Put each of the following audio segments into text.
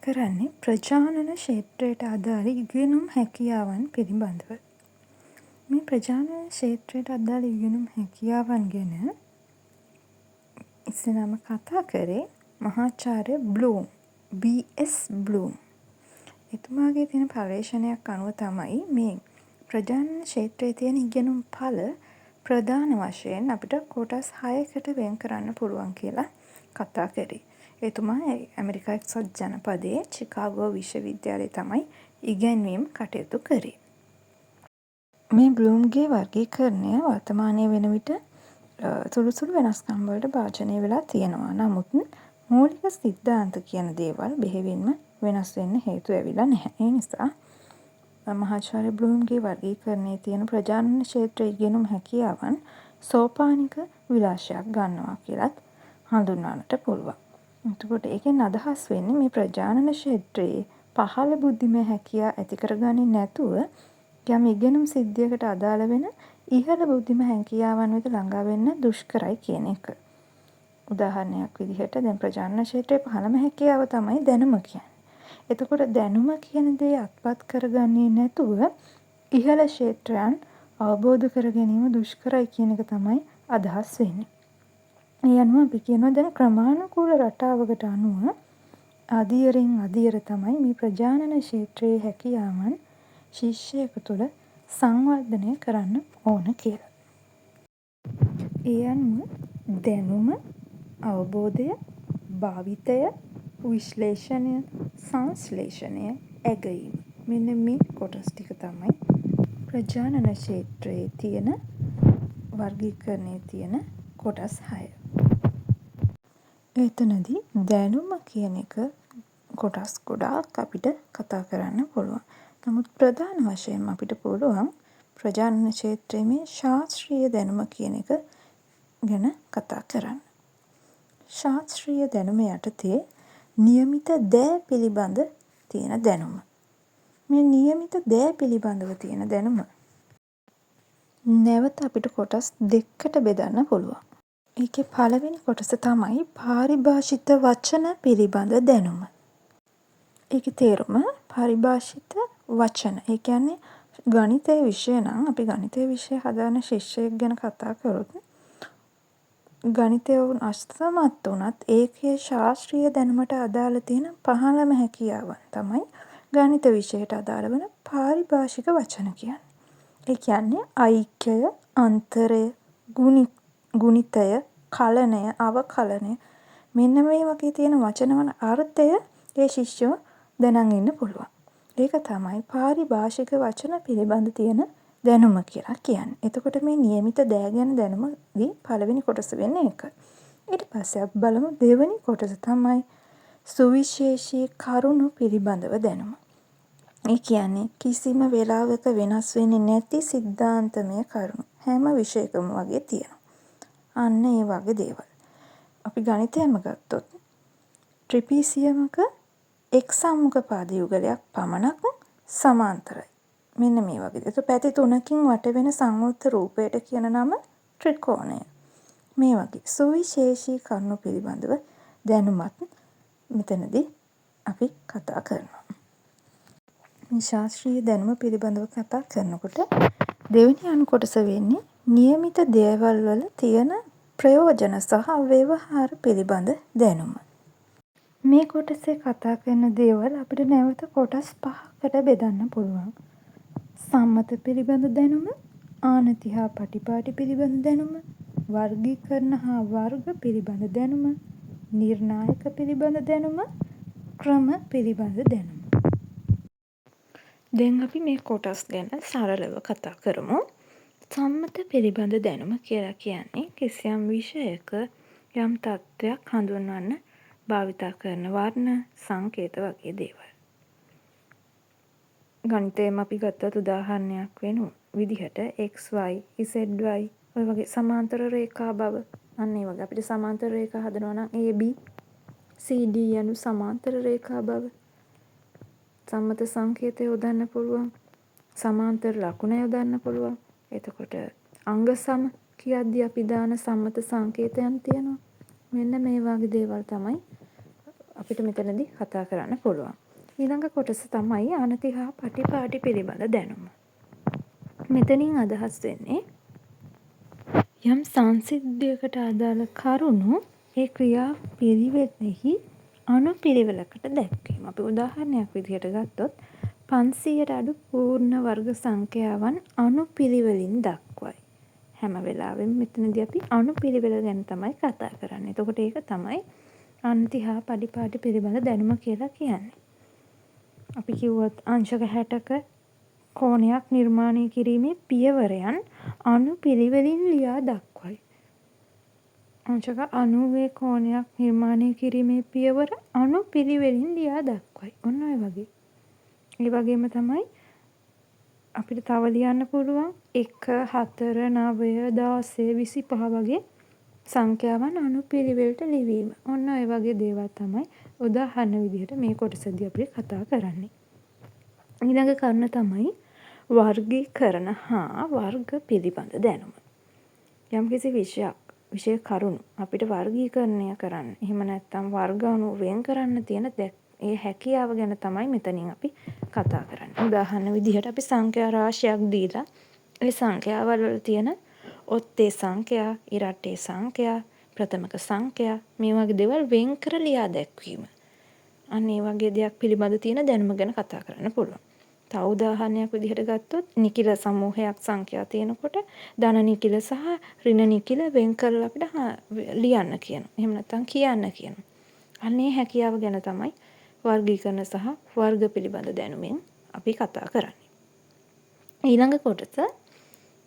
කරන්නේ ප්‍රජානන ක්ෂේත්‍රයට අදාළ ඉගෙනුම් හැකියාවන් පිළිබඳව. මේ ප්‍රජානන ක්ෂේත්‍රයට අදාළ ඉගෙනුම් හැකියාවන් ගැන ඉස්සෙල්ලාම කතා කරේ මහාචාර්ය බ්ලූම්, B.S. බ්ලූම්. එතුමාගේ තියෙන පර්යේෂණයක් අනුව තමයි මේ ප්‍රජානන ක්ෂේත්‍රයේ තියෙන ඉගෙනුම් ඵල ප්‍රධාන වශයෙන් අපිට කොටස් 6කට වෙන් කරන්න පුළුවන් කියලා කතා කරේ. එතුමා ඇමරිකා එක්සත් ජනපදයේ චිකාගෝ විශ්වවිද්‍යාලයේ තමයි ඉගැන්වීම් කටයුතු කරේ. මේ බ්ලූම්ගේ වර්ගීකරණය වර්තමානයේ වෙන විට සුළු වෙනස්කම් වලට භාජනය වෙලා තියෙනවා. නමුත් මූලික සිද්ධාන්ත කියන දේවල් බෙහෙවින්ම වෙනස් වෙන්න හේතු ඇවිල්ලා නැහැ. ඒ නිසා මහාචාර්ය බ්ලූම්ගේ වර්ගීකරණයේ තියෙන ප්‍රජානන ක්ෂේත්‍ර ඉගෙනුම් හැකියාවන් සෝපානික විලාසයක් ගන්නවා කියලත් හඳුන්වන්නට පුළුවන්. එතකොට ඒකෙන් අදහස් වෙන්නේ මේ ප්‍රජානන ක්ෂේත්‍රයේ පහළ බුද්ධිමය හැකියා ඇති කරගන්නේ නැතුව යම් ඉගෙනුම් සිද්ධියකට අදාළ වෙන ඉහළ බුද්ධිමය හැකියාවන් වෙත ළඟා වෙන්න දුෂ්කරයි කියන එක. උදාහරණයක් විදිහට දැන් ප්‍රජානන ක්ෂේත්‍රයේ පහළම හැකියාව තමයි දැනුම කියන්නේ. එතකොට දැනුම කියන දේ අත්පත් කරගන්නේ නැතුව ඉහළ ක්ෂේත්‍රයන් අවබෝධ කර ගැනීම දුෂ්කරයි කියන එක තමයි අදහස් වෙන්නේ. ඒ අනුව අපි කියනවා දැන් ක්‍රමානුකූල රටාවකට අනුව අදියරින් අදියර තමයි මේ ප්‍රජානන ක්ෂේත්‍රයේ හැකියාවන් ශිෂ්‍යයෙකු තුළ සංවර්ධනය කරන්න ඕන කියලා. ඒ අනුව දැනුම, අවබෝධය, භාවිතය, විශ්ලේෂණය, සංශ්ලේෂණය, ඇගයීම මෙන්න මේ කොටස් ටික තමයි ප්‍රජානන ක්ෂේත්‍රයේ තියෙන වර්ගීකරණයේ තියෙන කොටස් 6. එතනදී දැනුම කියන එක කොටස් ගොඩාක් අපිට කතා කරන්න පුළුවන්. නමුත් ප්‍රධාන වශයෙන් අපිට පුළුවන් ප්‍රජානන ක්ෂේත්‍රයේ මේ ශාස්ත්‍රීය දැනුම කියන එක ගැන කතා කරන්න. ශාස්ත්‍රීය දැනුම යටතේ නියමිත දෑ පිළිබඳ තියෙන දැනුම. මේ නියමිත දෑ පිළිබඳව තියෙන දැනුම නැවත අපිට කොටස් දෙකකට බෙදන්න පුළුවන්. ඒකේ පළවෙනි කොටස තමයි පාරිභාෂිත වචන පිළිබඳ දැනුම. ඒකේ තේරුම පාරිභාෂිත වචන. ඒ කියන්නේ ගණිතයේ විෂය නම් අපි ගණිතයේ විෂය හදාන ශිෂ්‍යයෙක් ගැන කතා කරොත් ගණිතය අසමත් වුණත් ඒකේ ශාස්ත්‍රීය දැනුමට අදාළ තියෙන පහළම හැකියාවන් තමයි ගණිත විෂයට අදාළ වෙන පාරිභාෂික වචන කියන්නේ. ඒ කියන්නේ ඓක්‍යය, අන්තරය, ගුණිතය, කලනය, අවකලනය මෙන්න මේ වගේ තියෙන වචන වල අර්ථය ඒ ශිෂ්‍යව දැනන් ඉන්න පුළුවන්. ඒක තමයි පාරිභාෂික වචන පිළිබඳ තියෙන දැනුම කියලා කියන්නේ. එතකොට මේ නියමිත දෑ ගැන දැනුමදී පළවෙනි කොටස වෙන්නේ ඒක. ඊට පස්සේ අපි බලමු දෙවෙනි කොටස තමයි සුවිශේෂී කරුණු පිළිබඳව දැනුම. ඒ කියන්නේ කිසිම වෙලාවක වෙනස් වෙන්නේ නැති සිද්ධාන්තමය කරුණු හැම විෂයකම වගේ තියෙනවා. අන්න ඒ වගේ දේවල්. අපි ගණිතයම ගත්තොත් ත්‍රිපිසියමක එක් සම්මුඛ පාද යුගලයක් පමණක් සමාන්තරයි. මෙන්න මේ වගේ. ඒක පැති තුනකින් වට වෙන සංවෘත රූපයට කියන නම ත්‍රිකෝණය. මේ වගේ සුවිශේෂී කරුණු පිළිබඳව දැනුමත් මෙතනදී අපි කතා කරනවා. මේ ශාස්ත්‍රීය දැනුම පිළිබඳව කතා කරනකොට දෙවෙනි අනු කොටස වෙන්නේ නියමිත දේවල් වල තියෙන ප්‍රයෝජන සහ ව්‍යවහාර පිළිබඳ දැනුම. මේ කොටසේ කතා කරන දේවල් අපිට නැවත කොටස් 5කට බෙදන්න පුළුවන්. සම්මත පිළිබඳ දැනුම, ආනති හා පටිපාටි පිළිබඳ දැනුම, වර්ගීකරණ හා වර්ග පිළිබඳ දැනුම, නිර්ණායක පිළිබඳ දැනුම, ක්‍රම පිළිබඳ දැනුම. දැන් අපි මේ කොටස් ගැන සරලව කතා කරමු. සම්මත පිළිබඳ දැනුම කියලා කියන්නේ කිසියම් විෂයක යම් තත්ත්වයක් හඳුන්වන්න භාවිතා කරන වර්ණ, සංකේත වගේ දේවල්. ගණිතයෙන් අපි ගත්තත් උදාහරණයක් වෙන විදිහට XY, ZY ඔය වගේ සමාන්තර රේඛා බව. අන්න ඒ වගේ අපිට සමාන්තර රේඛා හදනවා නම් AB, CD යනු සමාන්තර රේඛා බව. සම්මත සංකේතය යොදන්න පුළුවන්. සමාන්තර ලකුණ යොදන්න පුළුවන්. එතකොට අංග සම කියද්දී අපි දාන සම්මත සංකේතයන් තියෙනවා. මෙන්න මේ වගේ දේවල් තමයි අපිට මෙතනදී කතා කරන්න පුළුවන්. ඊළඟ කොටස තමයි අනති හා පටිපාටි පිළිබඳ දැනුම. මෙතනින් අදහස් වෙන්නේ යම් සංසිද්ධියකට අදාළ කරුණු ඒ ක්‍රියා පිළිවෙලෙහි අනුපිළිවෙලකට දැක්වීම. අපි උදාහරණයක් විදිහට ගත්තොත් 500ට අඩු පූර්ණ වර්ග සංඛ්‍යාවන් අනුපිළිවෙලින් දක්වයි. හැම වෙලාවෙම මෙතනදී අපි අනුපිළිවෙල ගැන තමයි කතා කරන්නේ. එතකොට ඒක තමයි අනති හා පටිපාටි පිළිබඳ දැනුම කියලා කියන්නේ. අපි කිව්වොත් අංශක 60ක කෝණයක් නිර්මාණය කිරීමේ පියවරයන් අනුපිළිවෙලින් ලියා දක්වයි. අංශක 90 කෝණයක් නිර්මාණය කිරීමේ පියවර අනුපිළිවෙලින් ලියා දක්වයි. ඔන්න ඔය වගේ. ඒ වගේම තමයි අපිට තව ලියන්න පුළුවන් 1 4 9 16 25 වගේ සංඛ්‍යාවන් අනුපිළිවෙලට ලිවීම. ඔන්න ඔය වගේ දේවල් තමයි උදාහරණ විදිහට මේ කොටසදී අපි කතා කරන්නේ. ඊළඟ කරුණ තමයි වර්ගීකරණ හා වර්ග පිළිබඳ දැනුම. යම්කිසි විෂය කරුණු අපිට වර්ගීකරණය කරන්න, එහෙම නැත්නම් වර්ග අණු වෙන් කරන්න තියෙන ඒ හැකියාව ගැන තමයි මෙතනින් අපි කතා කරන්නේ. උදාහරණ විදිහට අපි සංඛ්‍යා රාශියක් දීලා ඒ සංඛ්‍යාවල වල තියෙන ඔත්තේ සංඛ්‍යා, ඉරට්ටේ සංඛ්‍යා, ප්‍රථමක සංඛ්‍යා මේ වගේ දේවල් වෙන් කර ලියා දැක්වීම. අන්න ඒ වගේ දෙයක් පිළිබඳ තියෙන දැනුම ගැන කතා කරන්න පුළුවන්. තව උදාහරණයක් විදිහට ගත්තොත් නිකිල සමූහයක් සංඛ්‍යා තියෙනකොට ධන නිකිල සහ ඍණ නිකිල වෙන් කරලා අපිට ලියන්න කියනවා. එහෙම නැත්නම් කියන්න කියනවා. අන්නේ හැකියාව ගැන තමයි වර්ගීකරණ සහ වර්ග පිළිබඳ දැනුමින් අපි කතා කරන්නේ. ඊළඟ කොටස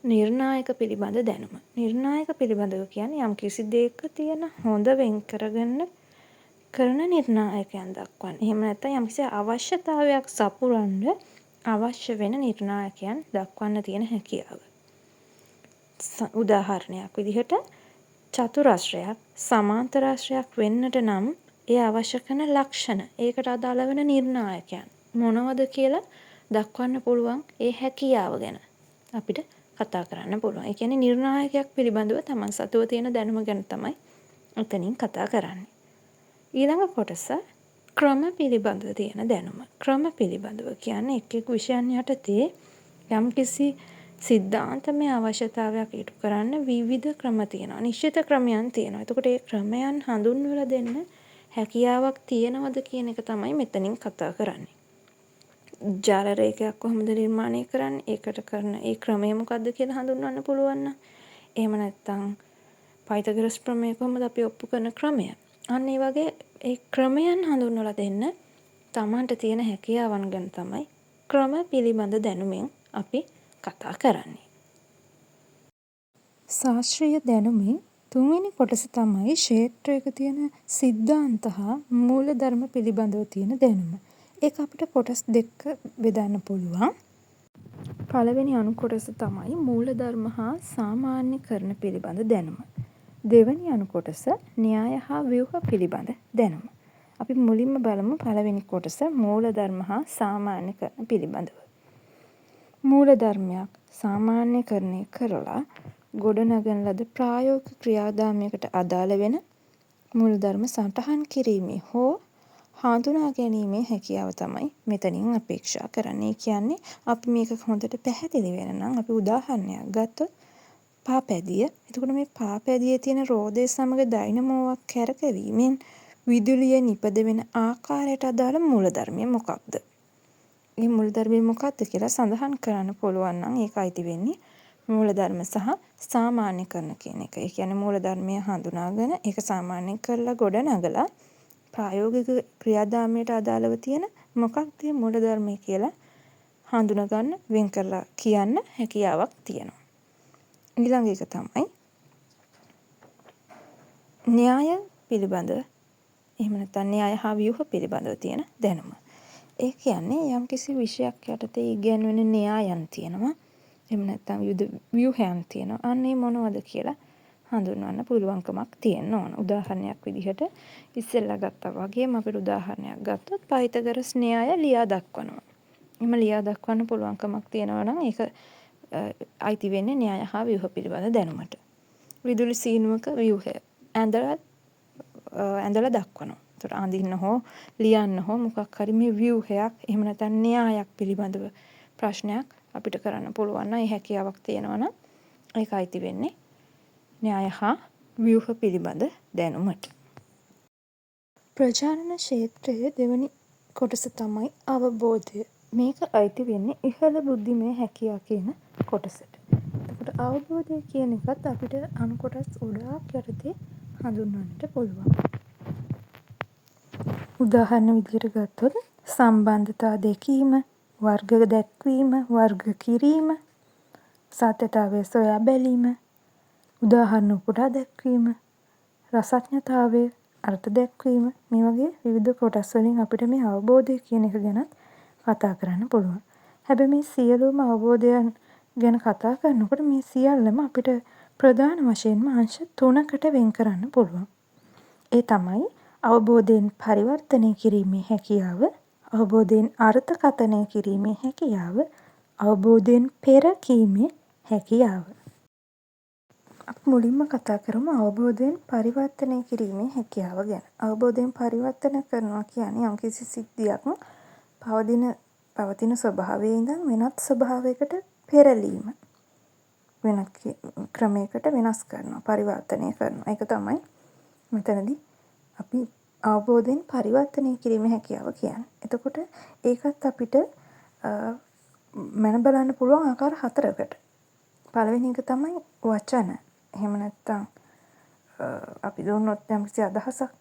නිර්ණායක පිළිබඳ දැනුම. නිර්ණායක පිළිබඳව කියන්නේ යම් කිසි දෙයක තියෙන හොඳ වෙන් කරගන්න කරන නිර්ණායකයන් දක්වන්නේ. එහෙම නැත්නම් යම් කිසි අවශ්‍යතාවයක් සපුරන්න අවශ්‍ය වෙන නිර්ණායකයන් දක්වන්න තියෙන හැකියාව. උදාහරණයක් විදිහට චතුරස්‍රයක් සමාන්තරාශ්‍රයක් වෙන්නට නම් ඒ අවශ්‍ය කරන ලක්ෂණ, ඒකට අදාළ වෙන නිර්ණායකයන් මොනවද කියලා දක්වන්න පුළුවන් ඒ හැකියාව ගැන අපිට කතා කරන්න පුළුවන්. ඒ කියන්නේ නිර්ණායකයක් පිළිබඳව Taman සතුව තියෙන දැනුම ගැන තමයි උතනින් කතා කරන්නේ. ඊළඟ කොටස ක්‍රම පිළිබඳව තියෙන දැනුම. ක්‍රම පිළිබඳව කියන්නේ එක් විෂයන් යටතේ යම්කිසි සිද්ධාන්තමය අවශ්‍යතාවයක් ඉටු කරන්න විවිධ ක්‍රම තියෙනවා. නිශ්චිත ක්‍රමයන් තියෙනවා. එතකොට ඒ ක්‍රමයන් හඳුන්වලා දෙන්න හැකියාවක් තියෙනවද කියන එක තමයි මෙතනින් කතා කරන්නේ. ජාල රේඛයක් කොහොමද නිර්මාණය කරන්නේ? ඒකට කරන ඒ ක්‍රමය මොකක්ද කියලා හඳුන්වන්න පුළුවන් නම්. එහෙම නැත්නම් පයිතගොරස් ප්‍රමේය කොහොමද අපි ඔප්පු කරන ක්‍රමය? අන්න ඒ වගේ ඒ ක්‍රමයන් හඳුන්වලා දෙන්න Tamanට තියෙන හැකියාවන් ගැන තමයි ක්‍රම පිළිබඳ දැනුමින් අපි කතා කරන්නේ. ශාස්ත්‍රීය දැනුමේ තුන්වෙනි කොටස තමයි ක්ෂේත්‍රයක තියෙන සිද්ධාන්ත හා මූලධර්ම පිළිබඳව තියෙන දැනුම. ඒක අපිට කොටස් දෙකක බෙදන්න පුළුවන්. පළවෙනි අණු කොටස තමයි මූලධර්ම හා සාමාන්‍යකරණ පිළිබඳ දැනුම. දෙවෙනි අණු කොටස න්‍යාය හා ව්‍යුහ පිළිබඳ දැනුම. අපි මුලින්ම බලමු පළවෙනි කොටස මූලධර්ම හා සාමාන්‍යකරණ පිළිබඳව. මූලධර්මයක් සාමාන්‍යකරණය කරලා ගොඩනගන ලද ප්‍රායෝගික ක්‍රියාදාමයකට අදාළ වෙන මූලධර්ම සටහන් කිරීමේ හෝ හඳුනා ගැනීමේ හැකියාව තමයි මෙතනින් අපේක්ෂා කරන්නේ. කියන්නේ අපි මේක හොඳට පැහැදිලි වෙන නම් අපි උදාහරණයක් ගත්තොත් පාපැදිය. එතකොට මේ පාපැදියේ තියෙන රෝදය සමග ඩයිනමෝවක් කැරකවීමෙන් විදුලිය නිපද වෙන ආකාරයට අදාළ මූලධර්මය මොකක්ද? මේ මූලධර්මය මොකක්ද කියලා සඳහන් කරන්න පුළුවන් නම් ඒක අයිති වෙන්නේ මූලධර්ම සහ සාමාන්‍යකරණ කියන එක. ඒ කියන්නේ මූලධර්මය හඳුනාගෙන ඒක සාමාන්‍ය කරලා ගොඩනගලා ප්‍රායෝගික ක්‍රියාදාමයට අදාළව තියෙන මොකක්ද මේ මූලධර්මය කියලා හඳුනා ගන්න, වෙන් කරලා කියන්න හැකියාවක් තියෙනවා. ඊළඟ එක තමයි න්‍යාය පිළිබඳ, එහෙම නැත්නම් න්‍යාය හා ව්‍යුහ පිළිබඳව තියෙන දැනුම. ඒ කියන්නේ යම්කිසි විෂයක් යටතේ ඉගෙනවෙන න්‍යායන් තියෙනවා. එහෙම නැත්නම් ව්‍යුහයන් තියෙනවා. අන්නේ මොනවද කියලා හඳුන්වන්න පුළුවන්කමක් තියෙන්න ඕන. උදාහරණයක් විදිහට ඉස්සෙල්ලා ගත්තා වගේම අපිට උදාහරණයක් ගත්තොත් පයිතගොරස් න්‍යාය ලියා දක්වනවා. එහෙම ලියා දක්වන්න පුළුවන්කමක් තියෙනවා නම් ඒක අයිති වෙන්නේ න්‍යාය හා ව්‍යුහ පිළිබඳ දැනුමට. විදුලි සීනුවක ව්‍යුහය ඇඳලා දක්වනවා. ඒතර අඳින්න හෝ ලියන්න හෝ මොකක් හරි මේ ව්‍යුහයක් එහෙම නැත්නම් න්‍යායක් පිළිබඳව ප්‍රශ්නයක් අපිට කරන්න පුළුවන් නම් ඒ හැකියාවක් තියෙනවා නම් ඒක අයිති වෙන්නේ න්‍යාය හා ව්‍යුහ පිළිබඳ දැනුමට. ප්‍රජානන ක්ෂේත්‍රයේ දෙවැනි කොටස තමයි අවබෝධය. මේක අයිති වෙන්නේ ඉහළ බුද්ධිමය හැකියාව කියන කොටසට. එතකොට අවබෝධය කියන එකත් අපිට අනු කොටස් ගොඩාක් යටතේ හඳුන්වන්නට පුළුවන්. උදාහරණ විදිහට ගත්තොත් සම්බන්ධතා දැකීම, වර්ග දැක්වීම, වර්ග කිරීම, සත්‍යතාවය සොයා බැලීම, උදාහරණ උපුටා දැක්වීම, රසඥතාවය, අර්ථ දැක්වීම මේ වගේ විවිධ කොටස් වලින් අපිට මේ අවබෝධය කියන එක ගැන කතා කරන්න පුළුවන්. හැබැයි මේ සියලුම අවබෝධයන් ගැන කතා කරනකොට මේ සියල්ලම අපිට ප්‍රධාන වශයෙන්ම අංශ 3කට වෙන් කරන්න පුළුවන්. ඒ තමයි අවබෝධයෙන් පරිවර්තනය කිරීමේ හැකියාව, අවබෝධයෙන් අර්ථකථනය කිරීමේ හැකියාව, අවබෝධයෙන් පෙරකීමේ හැකියාව. අපි මුලින්ම කතා කරමු අවබෝධයෙන් පරිවර්තනය කිරීමේ හැකියාව ගැන. අවබෝධයෙන් පරිවර්තන කරනවා කියන්නේ යම්කිසි සිද්ධියක් පවතින ස්වභාවයේ ඉඳන් වෙනත් ස්වභාවයකට පෙරලීම. වෙනත් ක්‍රමයකට වෙනස් කරනවා, පරිවර්තනය කරනවා. ඒක තමයි මෙතනදී අපි අවබෝධයෙන් පරිවර්තනය කිරීමේ හැකියාව කියන්නේ. එතකොට ඒකත් අපිට මන බලන්න පුළුවන් ආකාර 4කට. පළවෙනි එක තමයි වචන. එහෙම නැත්නම් අපි දුන්නොත් යම්කිසි අදහසක්,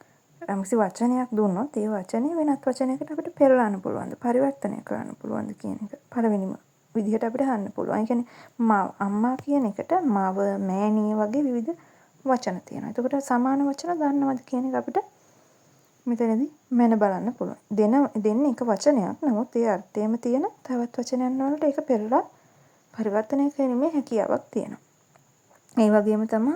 යම්කිසි වචනයක් දුන්නොත් ඒ වචනේ වෙනත් වචනයකට අපිට පෙරලන්න පුළුවන්ද, පරිවර්තනය කරන්න පුළුවන්ද කියන එක පළවෙනිම විදිහට අපිට අහන්න පුළුවන්. ඒ කියන්නේ මව, අම්මා කියන එකට මව, මෑණිය වගේ විවිධ වචන තියෙනවා. එතකොට සමාන වචන ගන්නවද කියන එක අපිට මෙතනදී මන බලන්න පුළුවන්. දෙන්නේ එක වචනයක්. නමුත් ඒ අර්ථයේම තියෙන තවත් වචනයන් වලට ඒක පෙරලා පරිවර්තනය කිරීමේ හැකියාවක් තියෙනවා. මේ වගේම තමයි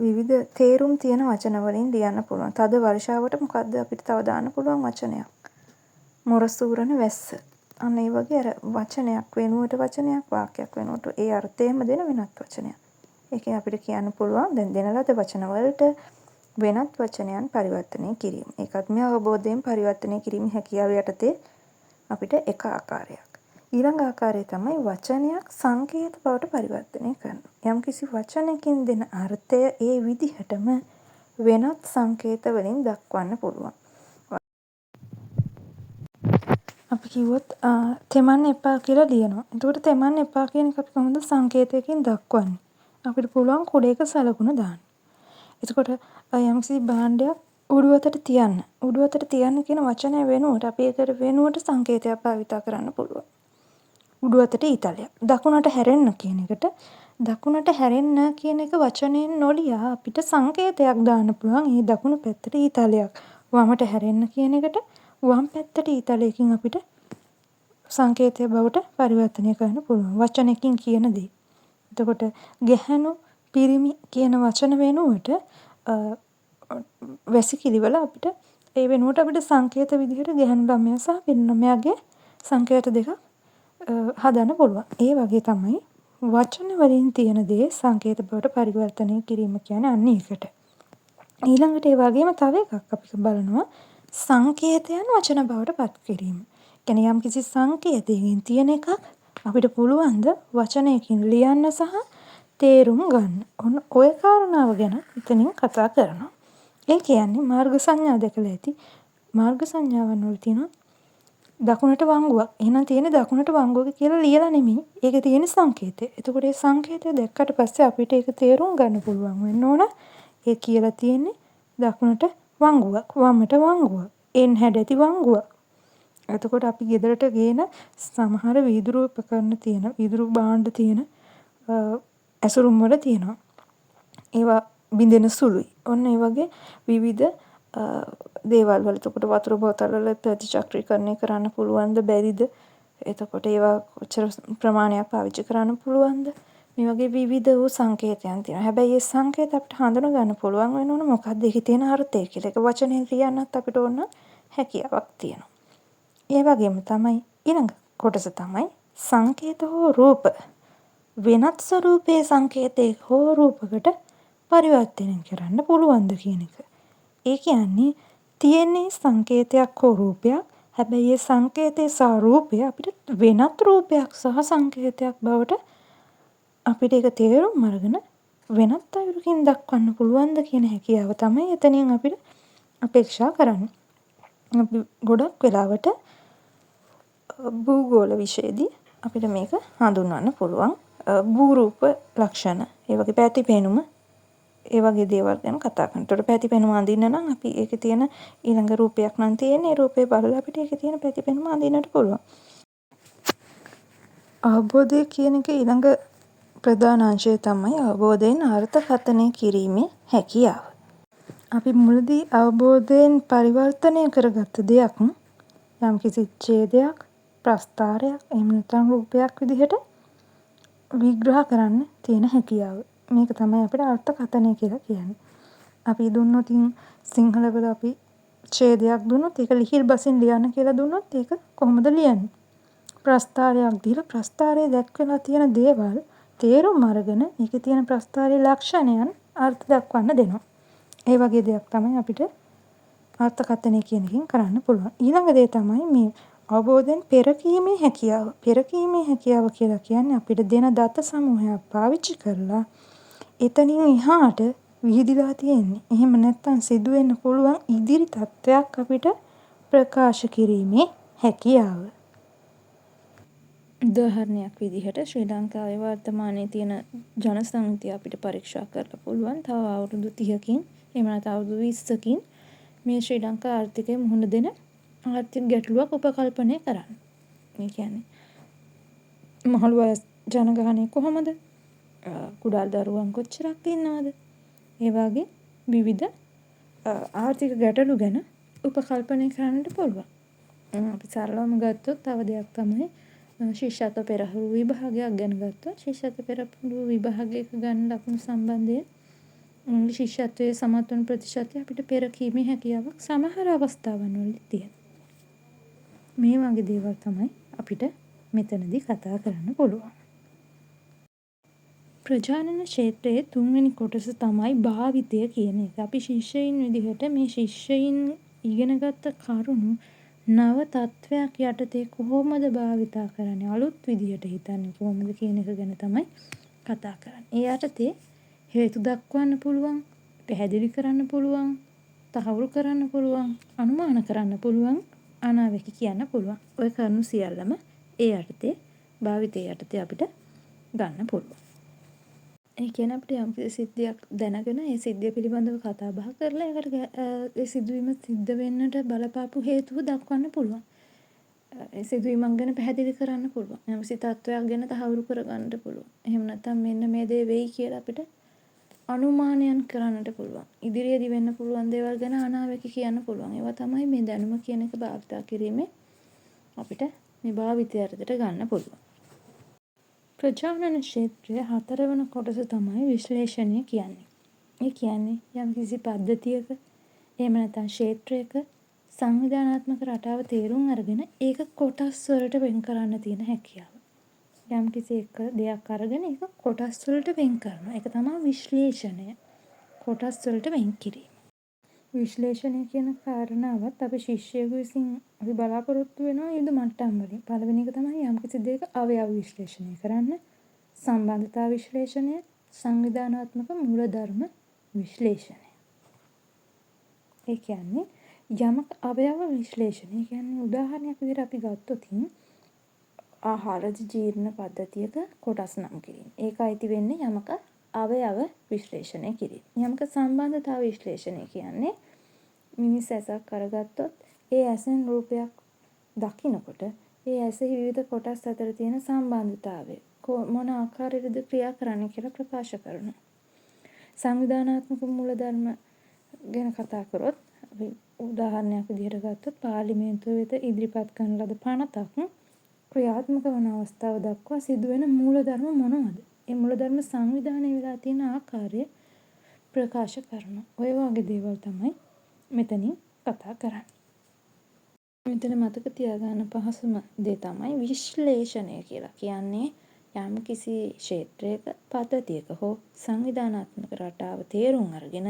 විවිධ තේරුම් තියෙන වචන වලින් ලියන්න පුළුවන්. තද වර්ෂාවට මොකද්ද අපිට තව දාන්න පුළුවන් වචනයක්? මොරසූරන වැස්ස. අන්න ඒ වගේ අර වචනයක් වෙනුවට වචනයක්, වාක්‍යයක් වෙනුවට ඒ අර්ථයම දෙන වෙනත් වචනයක්. ඒකෙන් අපිට කියන්න පුළුවන් දැන් දෙන ලද වචන වලට වෙනත් වචනයන් පරිවර්තනය කිරීම. ඒකත් මේ අවබෝධයෙන් පරිවර්තනය කිරීමේ හැකියාව යටතේ අපිට එක ආකාරයක්. ඊළඟ ආකාරය තමයි වචනයක් සංකේත බවට පරිවර්තනය කරනවා. යම්කිසි වචනකින් දෙන අර්ථය ඒ විදිහටම වෙනත් සංකේත වලින් දක්වන්න පුළුවන්. අපි කිව්වොත් තෙමන්න එපා කියලා ලියනවා. එතකොට තෙමන්න එපා කියන එක අපි කොහොමද සංකේතයකින් දක්වන්නේ? අපිට පුළුවන් කුඩයක සලකුණ දාන්න. එතකොට යම්කිසි භාණ්ඩයක් උඩු අතට තියන්න. උඩු අතට තියන්න කියන වචනය වෙනුවට අපි ඒකට වෙනුවට සංකේතයක් භාවිත කරන්න පුළුවන්. උඩු අතට ඊතලයක්. දකුණට හැරෙන්න කියන එකට දකුණට හැරෙන්න කියන එක වචනයෙන් නොලියා අපිට සංකේතයක් දාන්න පුළුවන්. ඒ දකුණු පැත්තට ඊතලයක්. වමට හැරෙන්න කියන එකට වම් පැත්තට ඊතලයකින් අපිට සංකේතය බවට පරිවර්තනය කරන්න පුළුවන්. වචනකින් කියන දේ. එතකොට ගැහැණු, පිරිමි කියන වචන වෙනුවට වැසිකිළිවල අපිට ඒ වෙනුවට අපිට සංකේත විදිහට ගැහැණු ළමයා සහ පිරිමි ළමයාගේ සංකේත දෙකක් හදන්න පුළුවන්. ඒ වගේ තමයි වචන වලින් තියෙන දේ සංකේත බවට පරිවර්තනය කිරීම කියන්නේ අන්න ඒකට. ඊළඟට ඒ වගේම තව එකක් අපි බලනවා සංකේතයන් වචන බවට පත් කිරීම. කියන්නේ යම්කිසි සංකේතයකින් තියෙන එකක් අපිට පුළුවන් ද වචනයකින් ලියන්න සහ තේරුම් ගන්න. ඔන්න ඔය කාරණාව ගැන එතනින් කතා කරනවා. ඒ කියන්නේ මාර්ග සංඥා දැකලා ඇති. මාර්ග සංඥාවන් වල තියෙනවා දකුණට වංගුවක්. එහෙනම් තියෙන්නේ දකුණට වංගුවක කියලා ලියලා නෙමෙයි. ඒකේ තියෙන සංකේතය. එතකොට ඒ සංකේතය දැක්කට පස්සේ අපිට ඒක තේරුම් ගන්න පුළුවන් වෙන්න ඕන. ඒ කියලා තියෙන්නේ දකුණට වංගුවක්, වමට වංගුවක්, එන් හැඩැති වංගුවක්. එතකොට අපි ගෙදරට ගේන සමහර වීදුරු උපකරණ තියෙන, වීදුරු භාණ්ඩ තියෙන ඇසුරුම් වල තියෙනවා. ඒවා බින්දෙන සුළුයි. ඔන්න ඒ වගේ විවිධ දේවල් වල එතකොට වතුර බෝතල් වල ප්‍රතිචක්‍රීකරණය කරන්න පුළුවන්ද බැරිද? එතකොට ඒවා කොච්චර ප්‍රමාණයක් පාවිච්චි කරන්න පුළුවන්ද? මේ වගේ විවිධ වූ සංකේතයන් තියෙනවා. හැබැයි මේ සංකේත අපිට හඳුනා ගන්න පුළුවන් වෙනවනේ මොකක්ද ඒකේ තියෙන අර්ථය කියලා. ඒක වචනෙන් ලියන්නත් අපිට ඕන හැකියාවක් තියෙනවා. ඒ වගේම තමයි ඊළඟ කොටස තමයි සංකේත හෝ රූප. වෙනත් ස්වරූපයේ සංකේතයක හෝ රූපකට පරිවර්තනය කරන්න පුළුවන්ද කියන එක. ඒ කියන්නේ තියෙන්නේ සංකේතයක් හෝ රූපයක්. හැබැයි ඒ සංකේතය සහ රූපය අපිට වෙනත් රූපයක් සහ සංකේතයක් බවට අපිට ඒක තේරුම් අරගෙන වෙනත් අයුරකින් දක්වන්න පුළුවන්ද කියන හැකියාව තමයි එතනින් අපිට අපේක්ෂා කරන්නේ. අපි ගොඩක් වෙලාවට භූගෝල විෂයේදී අපිට මේක හඳුන්වන්න පුළුවන්. භූරූප ලක්ෂණ, ඒ වගේ පැතිපෙනුම, ඒ වගේ දේවල් ගැන කතා කරනවා. ඒතකොට පැතිපෙනුම අඳින්න නම් අපි ඒකේ තියෙන ඊළඟ රූපයක් නම් තියෙන්නේ. ඒ රූපේ බලලා අපිට ඒකේ තියෙන පැතිපෙනුම අඳින්නට පුළුවන්. අවබෝධය කියන එක ඊළඟ ප්‍රධාන අංශය තමයි අවබෝධයෙන් අර්ථකථනය කිරීමේ හැකියාව. අපි මුලදී අවබෝධයෙන් පරිවර්තනය කරගත්ත දෙයක් යම්කිසි ඡේදයක්, ප්‍රස්ථාරයක්, එහෙම නැත්නම් රූපයක් විදිහට විග්‍රහ කරන්න තියෙන හැකියාව. මේක තමයි අපිට අර්ථකථනය කියලා කියන්නේ. අපි දුන්නොත් සිංහල වල අපි ඡේදයක් දුන්නොත් ඒක ලිහිල් බසින් ලියන්න කියලා දුන්නොත් ඒක කොහොමද ලියන්නේ? ප්‍රස්ථාරයක් දීලා ප්‍රස්ථාරයේ දැක්වෙලා තියෙන දේවල් තේරුම් අරගෙන ඒකේ තියෙන ප්‍රස්ථාරයේ ලක්ෂණයන් අර්ථ දක්වන්න දෙනවා. ඒ වගේ දෙයක් තමයි අපිට අර්ථකථනය කියන එකෙන් කරන්න පුළුවන්. ඊළඟ දේ තමයි මේ අවබෝධයෙන් පෙරකීමේ හැකියාව. පෙරකීමේ හැකියාව කියලා කියන්නේ අපිට දෙන දත සමූහයක් පාවිච්චි කරලා එතනින් එහාට විහිදිලා තියෙන්නේ. එහෙම නැත්නම් සිදු වෙන්න පුළුවන් ඉදිරි තත්ත්වයක් අපිට ප්‍රකාශ කිරීමේ හැකියාව. උදාහරණයක් විදිහට ශ්‍රී ලංකාවේ වර්තමානයේ තියෙන ජනසංඛ්‍යාව අපිට පරීක්ෂා කරලා පුළුවන්. තව අවුරුදු 30කින් එහෙම නැත්නම් අවුරුදු 20කින් මේ ශ්‍රී ලංකා ආර්ථිකය මුහුණ දෙන ආර්ථික ගැටලුවක් උපකල්පනය කරන්න. ඒ කියන්නේ මහලු වයස් ජනගහනය කොහොමද? කුඩා දරුවන් කොච්චරක් ඉන්නවද? ඒ වගේ විවිධ ආර්ථික ගැටලු ගැන උපකල්පනය කරන්නට පුළුවන්. අපි සරලවම ගත්තොත් තව දෙයක් තමයි ශිෂ්‍යත්ව පෙරහරු විභාගයක් ගැන ගත්තොත් ශිෂ්‍යත්ව පෙරහරු විභාගයක ගන්න ලකුණු සම්බන්ධයෙන් ශිෂ්‍යත්වයේ සමත් වන ප්‍රතිශතය අපිට පෙරකීමේ හැකියාවක් සමහර අවස්ථාවන් වලදී තියෙනවා. මේ වගේ දේවල් තමයි අපිට මෙතනදී කතා කරන්න පුළුවන්. ප්‍රජානන ක්ෂේත්‍රයේ තුන්වෙනි කොටස තමයි භාවිතය කියන එක. අපි ශිෂ්‍යයින් විදිහට මේ ශිෂ්‍යයින් ඉගෙනගත්ත කරුණු නව තත්වයක් යටතේ කොහොමද භාවිතා කරන්නේ? අලුත් විදිහට හිතන්නේ කොහොමද කියන එක ගැන තමයි කතා කරන්නේ. ඒ යටතේ හේතු දක්වන්න පුළුවන්, පැහැදිලි කරන්න පුළුවන්, තහවුරු කරන්න පුළුවන්, අනුමාන කරන්න පුළුවන්, අනාවැකි කියන්න පුළුවන්. ඔය කරුණු සියල්ලම ඒ යටතේ භාවිතයේ යටතේ අපිට ගන්න පුළුවන්. ඒ කියන්නේ අපිට යම්කිසි සිද්ධියක් දැනගෙන ඒ සිද්ධිය පිළිබඳව කතා බහ කරලා ඒකට ඒ සිදුවීම සිද්ධ වෙන්නට බලපාපු හේතුව දක්වන්න පුළුවන්. ඒ සිදුවීමක් ගැන පැහැදිලි කරන්න පුළුවන්. යම්කිසි තත්වයක් ගැන තහවුරු කරගන්න පුළුවන්. එහෙම නැත්නම් මෙන්න මේ දේ වෙයි කියලා අපිට අනුමානයන් කරන්නට පුළුවන්. ඉදිරියේදී වෙන්න පුළුවන් දේවල් ගැන අනාවැකි කියන්න පුළුවන්. ඒවා තමයි මේ දැනුම කියන එක භාවිතා කිරීමේ අපිට මේ භාවිතය යටතට ගන්න පුළුවන්. ප්‍රජානන ක්ෂේත්‍රයේ 4 වෙනි කොටස තමයි විශ්ලේෂණය කියන්නේ. ඒ කියන්නේ යම්කිසි පද්ධතියක එහෙම නැත්නම් ක්ෂේත්‍රයක සංවිධානාත්මක රටාව තේරුම් අරගෙන ඒක කොටස් වලට වෙන් කරන්න තියෙන හැකියාව. යම්කිසි එක දෙයක් අරගෙන ඒක කොටස් වලට වෙන් කරනවා. ඒක තමයි විශ්ලේෂණය. කොටස් වලට වෙන් කිරීම. විශ්ලේෂණය කියන කාරණාවත් අපි ශිෂ්‍යයෙකු විසින් අපි බලාපොරොත්තු වෙනවා ඊළඟ මට්ටම් වලින්. පළවෙනි එක තමයි යම්කිසි දෙයක අවයව විශ්ලේෂණය කරන්න, සම්බන්ධතා විශ්ලේෂණය, සංවිධානාත්මක මූලධර්ම විශ්ලේෂණය. ඒ කියන්නේ යමක අවයව විශ්ලේෂණය කියන්නේ උදාහරණයක් විදිහට අපි ගත්තොත් ආහාර ජීර්ණ පද්ධතියක කොටස් නම් කිරීම. ඒක අයිති වෙන්නේ යමක අවයව විශ්ලේෂණය කිරීම. යමක සම්බන්ධතා විශ්ලේෂණය කියන්නේ මිනිස් ඇසක් අරගත්තොත් ඒ ඇසෙන් රූපයක් දකිනකොට ඒ ඇසෙහි විවිධ කොටස් අතර තියෙන සම්බන්ධතාවය මොන ආකාරයකද ක්‍රියා කරන්නේ කියලා ප්‍රකාශ කරනවා. සංවිධානාත්මක මූලධර්ම ගැන කතා කරොත් අපි උදාහරණයක් විදිහට ගත්තොත් පාර්ලිමේන්තුව වෙත ඉදිරිපත් කරන ලද පනතක් ක්‍රියාත්මක වන අවස්ථාව දක්වා සිදුවෙන මූලධර්ම මොනවද? ඒ මූලධර්ම සංවිධානය වෙලා තියෙන ආකාරය ප්‍රකාශ කරනවා. ඔය වගේ දේවල් තමයි මෙතනින් කතා කරන්නේ. මෙතන මතක තියාගන්න පහසුම දේ තමයි විශ්ලේෂණය කියලා කියන්නේ යම් කිසි ක්ෂේත්‍රයක පද්ධතියක හෝ සංවිධානාත්මක රටාව තේරුම් අරගෙන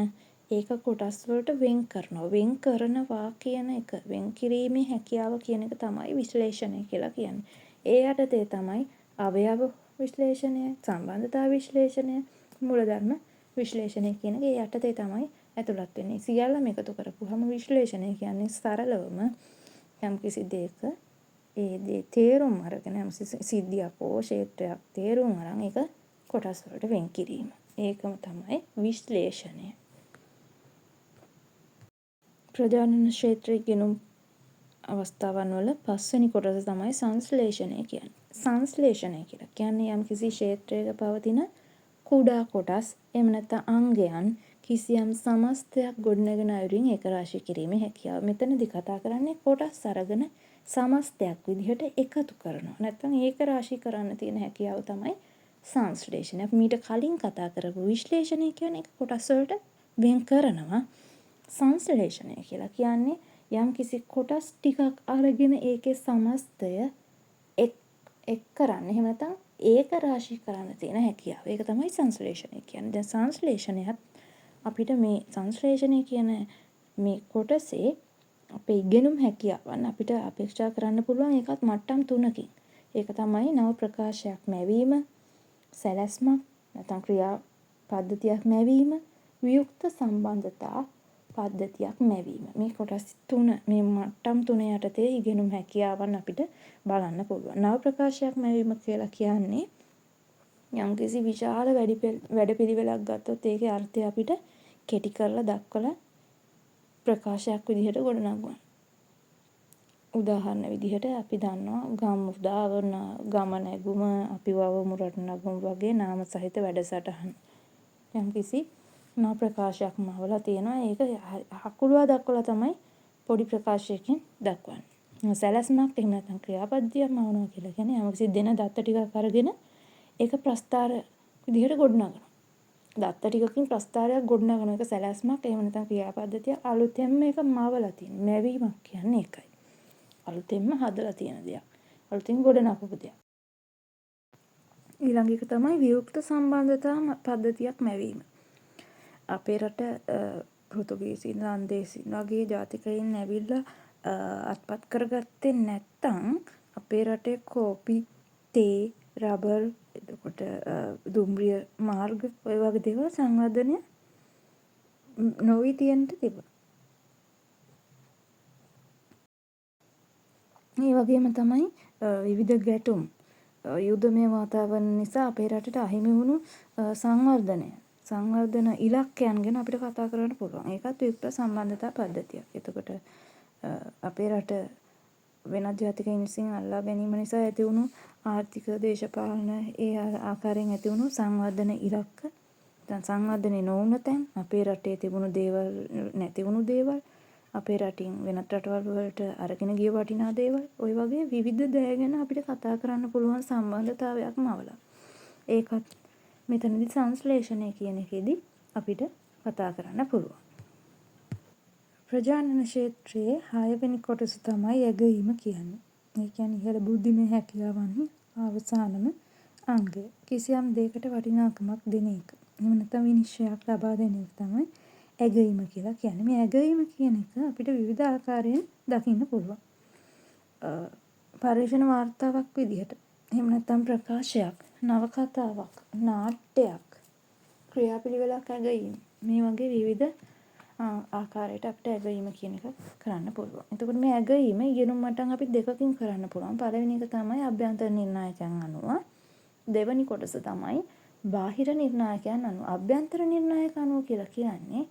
ඒක කොටස් වලට වෙන් කරනවා. වෙන් කරනවා කියන එක, වෙන් කිරීමේ හැකියාව කියන එක තමයි විශ්ලේෂණය කියලා කියන්නේ. ඒ යටතේ තමයි අවයව විශ්ලේෂණය, සම්බන්ධතා විශ්ලේෂණය, මූලධර්ම විශ්ලේෂණය කියන ඒ යටතේ තමයි ඇතුළත් වෙන්නේ. සියල්ලම එකතු කරපුවාම විශ්ලේෂණය කියන්නේ සරලවම යම්කිසි දෙයක ඒ දේ තේරුම් අරගෙන යම් සිද්ධියක් හෝ ක්ෂේත්‍රයක් තේරුම් අරන් ඒක කොටස් වලට වෙන් කිරීම. ඒකම තමයි විශ්ලේෂණය. ප්‍රජානන ක්ෂේත්‍රයේ ගෙනුම් අවස්ථාවන් වල පස්වෙනි කොටස තමයි සංශ්ලේෂණය කියන්නේ. සංශ්ලේෂණය කියලා කියන්නේ යම්කිසි ක්ෂේත්‍රයක පවතින කුඩා කොටස් එහෙම නැත්නම් අංගයන් කිසියම් සමස්තයක් ගොඩනගෙන අයුරින් ඒක රාශී කිරීමේ හැකියාව. මෙතනදී කතා කරන්නේ කොටස් අරගෙන සමස්තයක් විදිහට එකතු කරනවා. නැත්නම් ඒක රාශී කරන්න තියෙන හැකියාව තමයි සංශ්ලේෂණය. අපි මීට කලින් කතා කරපු විශ්ලේෂණය කියන්නේ ඒක කොටස් වලට වෙන් කරනවා. සංශ්ලේෂණය කියලා කියන්නේ යම් කිසි කොටස් ටිකක් අරගෙන ඒකේ සමස්තය එක් කරන්න. එහෙම නැත්නම් ඒක රාශී කරන්න තියෙන හැකියාව. ඒක තමයි සංශ්ලේෂණය කියන්නේ. දැන් සංශ්ලේෂණයත් අපිට මේ සංශ්ලේෂණය කියන මේ කොටසේ අපේ ඉගෙනුම් හැකියාවන් අපිට අපේක්ෂා කරන්න පුළුවන්. ඒකත් මට්ටම් 3කින්. ඒක තමයි නව ප්‍රකාශයක් මැවීම, සැලැස්මක් නැත්නම් ක්‍රියා පද්ධතියක් මැවීම, වියුක්ත සම්බන්ධතා පද්ධතියක් මැවීම. මේ කොටස් 3 මේ මට්ටම් 3 යටතේ ඉගෙනුම් හැකියාවන් අපිට බලන්න පුළුවන්. නව ප්‍රකාශයක් මැවීම කියලා කියන්නේ යම්කිසි විශාල වැඩපිළිවෙලක් ගත්තොත් ඒකේ අර්ථය අපිට කෙටි කරලා දක්වලා ප්‍රකාශයක් විදිහට ගොඩනගනවා. උදාහරණ විදිහට අපි දන්නවා ගම නැගුම, අපි වවමු රට නගමු වගේ නාම සහිත වැඩසටහන්. යම්කිසි නව ප්‍රකාශයක් මවලා තියෙනවා. ඒක හකුරුවා දක්වලා තමයි පොඩි ප්‍රකාශයකින් දක්වන්නේ. සැලැස්මක් එහෙම නැත්නම් ක්‍රියාපද්ධතියක් මවනවා කියලා කියන්නේ යම්කිසි දෙන දත්ත ටිකක් අරගෙන ඒක ප්‍රස්තාර විදිහට ගොඩනගනවා. දත්ත ටිකකින් ප්‍රස්තාරයක් ගොඩනගන එක සැලැස්මක් එහෙම නැත්නම් ක්‍රියාපද්ධතිය අලුතෙන්ම මේක මවලා තියෙන. මැවීමක් කියන්නේ ඒකයි. අලුතෙන්ම හදලා තියෙන දෙයක්. අලුතෙන් ගොඩනගපු දෙයක්. ඊළඟ එක තමයි වියුක්ත සම්බන්ධතා පද්ධතියක් මැවීම. අපේ රට පෘතුගීසීන් ලන්දේසීන් වගේ ජාතිකයින් ඇවිල්ලා අත්පත් කරගත්තේ නැත්තම් අපේ රටේ කෝපි, තේ, රබර්, එතකොට දුම්රිය මාර්ග ඔය වගේ දේවල් සංවර්ධනය නොවි තියෙන්න තිබුණා. මේ වගේම තමයි විවිධ ගැටුම් යුද්ධමය වාතාවරණ නිසා අපේ රටට අහිමි වුණු සංවර්ධන ඉලක්කයන් ගැන අපිට කතා කරන්න පුළුවන්. ඒකත් වියුක්ත සම්බන්ධතා පද්ධතියක්. එතකොට අපේ රට වෙනත් ජාතිකයින් විසින් අල්ලා ගැනීම නිසා ඇති වුණු ආර්ථික, දේශපාලන ඒ ආකාරයෙන් ඇති වුණු සංවර්ධන ඉලක්ක, දැන් සංවර්ධනේ නොවුන තැන්, අපේ රටේ තිබුණු දේවල් නැති වුණු දේවල්, අපේ රටින් වෙනත් රටවල් වලට අරගෙන ගිය වටිනා දේවල්, ওই වගේ විවිධ දෑ ගැන අපිට කතා කරන්න පුළුවන් සම්බන්ධතාවයක් මවලා. ඒකත් මෙතනදී සංශ්ලේෂණය කියන එකේදී අපිට කතා කරන්න පුළුවන්. ප්‍රජානන ක්ෂේත්‍රයේ 6 වෙනි කොටස තමයි ඇගීම කියන්නේ. ඒ කියන්නේ ඉහළ බුද්ධිමය හැකියාවන්හි අවසානම අංගය. කිසියම් දෙයකට වටිනාකමක් දෙන එක. එහෙම නැත්නම් විනිශ්චයක් ලබා දෙන එක තමයි ඇගීම කියලා කියන්නේ. මේ ඇගීම කියන එක අපිට විවිධ ආකාරයෙන් දකින්න පුළුවන්. පරිශන වාර්තාවක් විදිහට. එහෙම නැත්නම් ප්‍රකාශයක්, නවකතාවක්, නාට්‍යයක්, ක්‍රියාපිළිවෙලක් ඇගීම. මේ වගේ විවිධ ආකාරයට අපිට ඇගීම කියන එක කරන්න පුළුවන්. එතකොට මේ ඇගීම ඉගෙනුම් මට්ටම් අපි දෙකකින් කරන්න පුළුවන්. පළවෙනි එක තමයි අභ්‍යන්තර නිර්ණායකයන් අනුව. දෙවෙනි කොටස තමයි බාහිර නිර්ණායකයන් අනුව. අභ්‍යන්තර නිර්ණායක අනුව කියලා කියන්නේ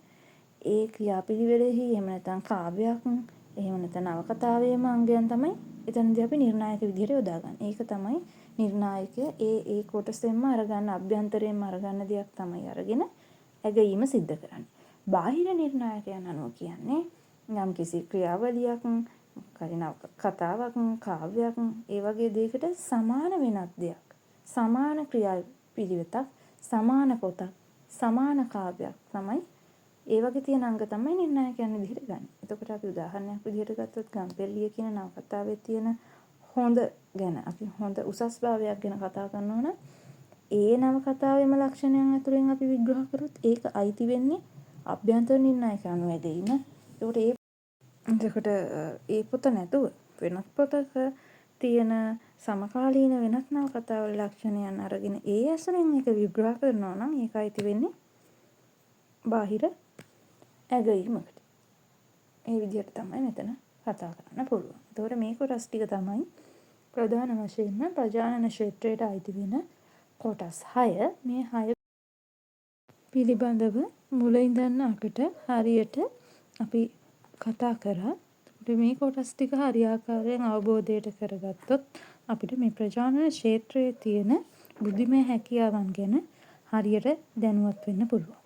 ඒ ක්‍රියාපිළිවෙලෙහි එහෙම නැත්නම් කාව්‍යයක්, එහෙම නැත්නම් නවකතාවයේම අංගයන් තමයි එතනදී අපි නිර්ණායක විදිහට යොදාගන්නේ. ඒක තමයි නිර්ණායකය ඒ කොටසෙන්ම අරගන්න, අභ්‍යන්තරයෙන්ම අරගන්න දෙයක් තමයි අරගෙන ඇගීම සිද්ධ කරන්නේ. බාහිර නිර්ණායකයන් අනුව කියන්නේ යම් කිසි ක්‍රියාවලියක්, කතාවක්, කාව්‍යයක්, ඒ වගේ දෙයකට සමාන වෙනත් දෙයක්, සමාන ක්‍රියාපිළිවෙතක්, සමාන පොතක්, සමාන කාව්‍යයක් තමයි ඒ වගේ තියෙන අංග තමයි නිර්ණායකයන් විදිහට ගන්න. එතකොට අපි උදාහරණයක් විදිහට ගත්තොත් ගම්පෙල්ලිය කියන නවකතාවේ තියෙන හොඳ ගැන අපි හොඳ උසස් භාවයක් ගැන කතා කරනවා නම් ඒ නවකතාවේම ලක්ෂණයන් ඇතුළෙන් අපි විග්‍රහ කරොත් ඒක අයිති වෙන්නේ අභ්‍යන්තර නිර්ණායක අණු ඇදීම. එතකොට ඒ පොත නැතුව වෙනත් පොතක තියෙන සමකාලීන වෙනත් නවකතාවල ලක්ෂණයන් අරගෙන ඒ ඇසුරෙන් ඒක විග්‍රහ කරනවා නම් ඒක අයිති වෙන්නේ බාහිර ඇගයීමකට. ඒ විදිහට තමයි මෙතන කතා කරන්න පුළුවන්. එතකොට මේ කොටස් ටික තමයි ප්‍රධාන වශයෙන්ම ප්‍රජානන ක්ෂේත්‍රයට අයිති වෙන කොටස් 6. මේ 6 පිළිබඳව මුල ඉඳන් අගට හරියට අපි කතා කරා. එතකොට මේ කොටස් ටික හරියාකාරයෙන් අවබෝධයට කරගත්තොත් අපිට මේ ප්‍රජානන ක්ෂේත්‍රයේ තියෙන බුද්ධිමය හැකියාවන් ගැන හරියට දැනුවත් වෙන්න පුළුවන්.